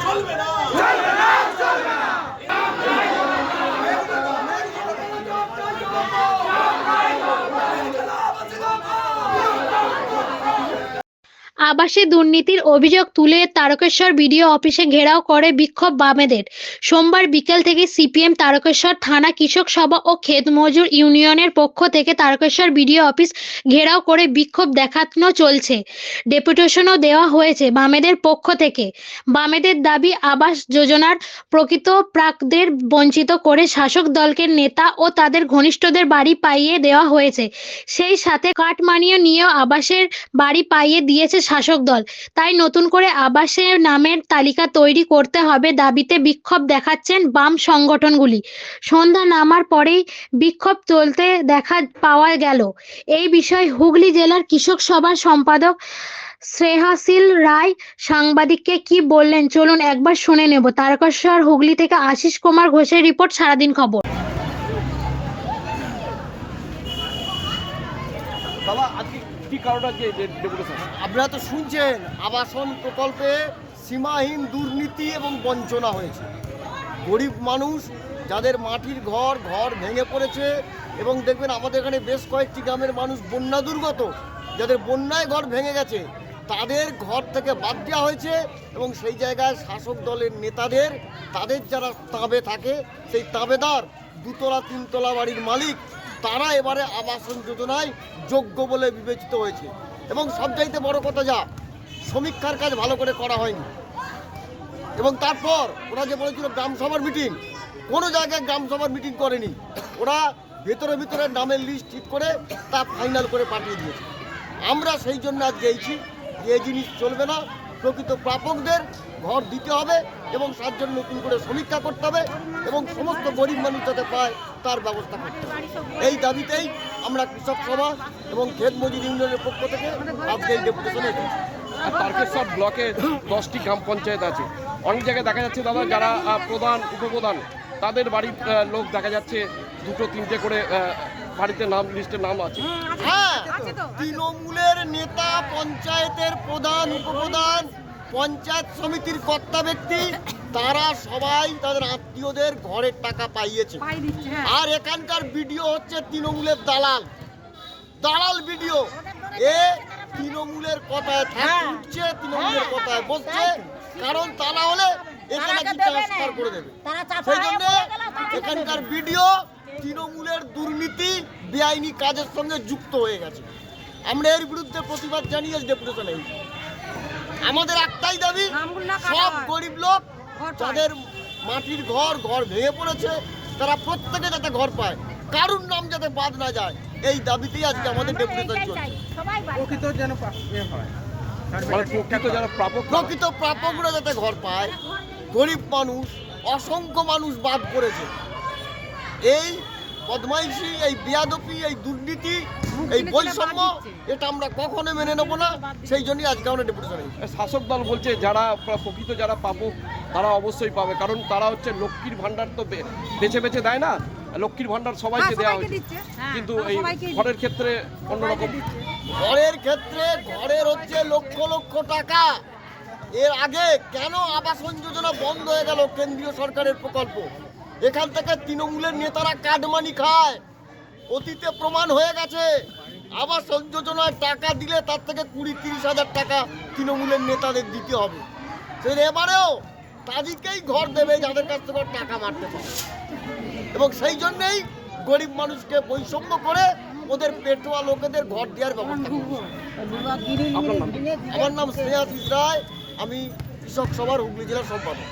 চলবে না। আবাসে দুর্নীতির অভিযোগ তুলে তারকেশ্বর বিডিও অফিসে ঘেরাও করে বিক্ষোভ বামেদের। সোমবার বিকেল থেকে সিপিএম তারকেশ্বর থানা কৃষক সভা ও ক্ষেত মজুর ইউনিয়নের পক্ষ থেকে তারকেশ্বর বিডিও অফিস ঘেরাও করে বিক্ষোভ দেখানো চলছে। ডেপুটেশনও দেওয়া হয়েছে বামেদের পক্ষ থেকে। বামেদের দাবি, আবাস যোজনার প্রকৃত প্রাপকদের বঞ্চিত করে শাসক দলকে নেতা ও তাদের ঘনিষ্ঠদের বাড়ি পাইয়ে দেওয়া হয়েছে। সেই সাথে কাটমানিও নিয়েও আবাসের বাড়ি পাইয়ে দিয়েছে শাসক দল। তাই নতুন করে আবাসের নামের তালিকা তৈরি করতে হবে দাবিতে বিক্ষোভ দেখাচ্ছেন বাম সংগঠনগুলি। সন্ধ্যা নামার পরেই বিক্ষোভ চলতে দেখা পাওয়া গেল। এই বিষয়ে হুগলি জেলার কৃষক সভার সম্পাদক স্নেহাশীল রায় সাংবাদিককে কি বললেন চলুন একবার শুনে নেব। তারকেশ্বর হুগলি থেকে আশিস কুমার ঘোষের রিপোর্ট, সারাদিন খবর। আপনারা তো শুনছেন, আবাসন প্রকল্পে সীমাহীন দুর্নীতি এবং বঞ্চনা হয়েছে। গরিব মানুষ যাদের মাটির ঘর ভেঙে পড়েছে, এবং দেখবেন আমাদের এখানে বেশ কয়েকটি গ্রামের মানুষ বন্যা দুর্গত, যাদের বন্যায় ঘর ভেঙে গেছে, তাদের ঘর থেকে বাদ দেওয়া হয়েছে। এবং সেই জায়গায় শাসক দলের নেতাদের, তাদের যারা তাঁবে থাকে, সেই তাঁবেদার দুতলা তিনতলা বাড়ির মালিক, তারা এবারে আবাসন যোজনায় যোগ্য বলে বিবেচিত হয়েছে। এবং সবচাইতে বড় কথা, যা সমীক্ষার কাজ ভালো করে করা হয়নি। এবং তারপর ওরা যে বলেছিল গ্রামসভার মিটিং, কোনো জায়গায় গ্রামসভার মিটিং করেনি। ওরা ভেতরে নামের লিস্ট ঠিক করে তা ফাইনাল করে পাঠিয়ে দিয়েছে। আমরা সেই জন্য আজ গেছি যে এই জিনিস চলবে না, প্রকৃত প্রাপকদের ঘর দিতে হবে এবং তার জন্য নতুন করে সমীক্ষা করতে হবে এবং সমস্ত গরিব মানুষ যাতে পায় তার ব্যবস্থা করতে হবে। এই দাবিতেই আমরা কৃষক সভা এবং ক্ষেত মজুর ইউনিয়নের পক্ষ থেকে আজকে এই ডেপুটেশনে এসেছি। তারকেশ্বর ব্লকে 10টি গ্রাম পঞ্চায়েত আছে। অনেক জায়গায় দেখা যাচ্ছে দাদা, যারা প্রধান উপপ্রধান তাদের বাড়ির লোক দেখা যাচ্ছে 2-3টে করে বাড়িতে নাম লিস্টের নাম আছে। হ্যাঁ, তৃণমূলের নেতা, পঞ্চায়েতের প্রধান, উপপ্রধান, পঞ্চায়েত সমিতির কর্তা ব্যক্তি, তারা সবাই তাদের আত্মীয়দের ঘরের টাকা পাইয়েছে। আর এখানকার ভিডিও হচ্ছে তৃণমূলের দালাল ভিডিও। এ তৃণমূলের কথায় থাকছে, তৃণমূলের কথায় বসছে, কারণ তা না হলে এখানে কি ট্রান্সফার করে দেবে। সেই জন্য এখানকার ভিডিও তৃণমূলের দুর্নীতি, বেআইনি কাজের সঙ্গে যুক্ত হয়ে গেছে। আমরা এর বিরুদ্ধে প্রতিবাদ জানিয়ে ডেপুটেশন হয়েছি। আমাদের একটাই দাবি, সব গরিব লোক যাদের মাটির ঘর ভেঙে পড়েছে, তারা প্রত্যেকে যাতে ঘর পায়, কারুর নাম যাতে বাদ না যায়, এই দাবিতেই আজকে আমাদের ডেপুটেশন চলছে। প্রকৃত প্রাপকরা যাতে ঘর পায়। গরিব মানুষ, অসংখ্য মানুষ বাদ পড়েছে। এই বদমাইশি, এই বেয়াদপি, এই দুর্নীতি, এই বৈষম্য, এটা আমরা কখনো মেনে নেব না। সেই জন্যই আজকে আমরা ডেপুটেশন। শাসক দল বলছে যারা প্রকৃত যারা প্রাপক তারা অবশ্যই পাবে, কারণ তারা হচ্ছে লক্ষ্মীর ভান্ডার তো বেছে দেয় না। লক্ষ্মীর ভান্ডার সবাইকে দেওয়া হয়েছে, কিন্তু এই ঘরের ক্ষেত্রে অন্যরকম। ঘরের ক্ষেত্রে ঘরের হচ্ছে লক্ষ লক্ষ টাকা। এর আগে কেন আবাসন যোজনা বন্ধ হয়ে গেল? কেন্দ্রীয় সরকারের প্রকল্প, এখান থেকে তৃণমূলের নেতারা কাটমানি খায়। অতীতে প্রমাণ হয়ে গেছে, আবাসন যোজনায় টাকা দিলে তার থেকে 20-30 হাজার টাকা তৃণমূলের নেতাদের দিতে হবে। সেই এবারেও তাদেরকেই ঘর দেবে যাদের কাছ থেকে টাকা মারতে পারে। এবং সেই জন্যেই গরিব মানুষকে বৈষম্য করে ওদের পেটোয়া লোকেদের ঘর দেওয়ার ব্যবস্থা। আমার নাম স্নেহাশীল রায়, আমি কৃষক সভার হুগলি জেলার সম্পাদক।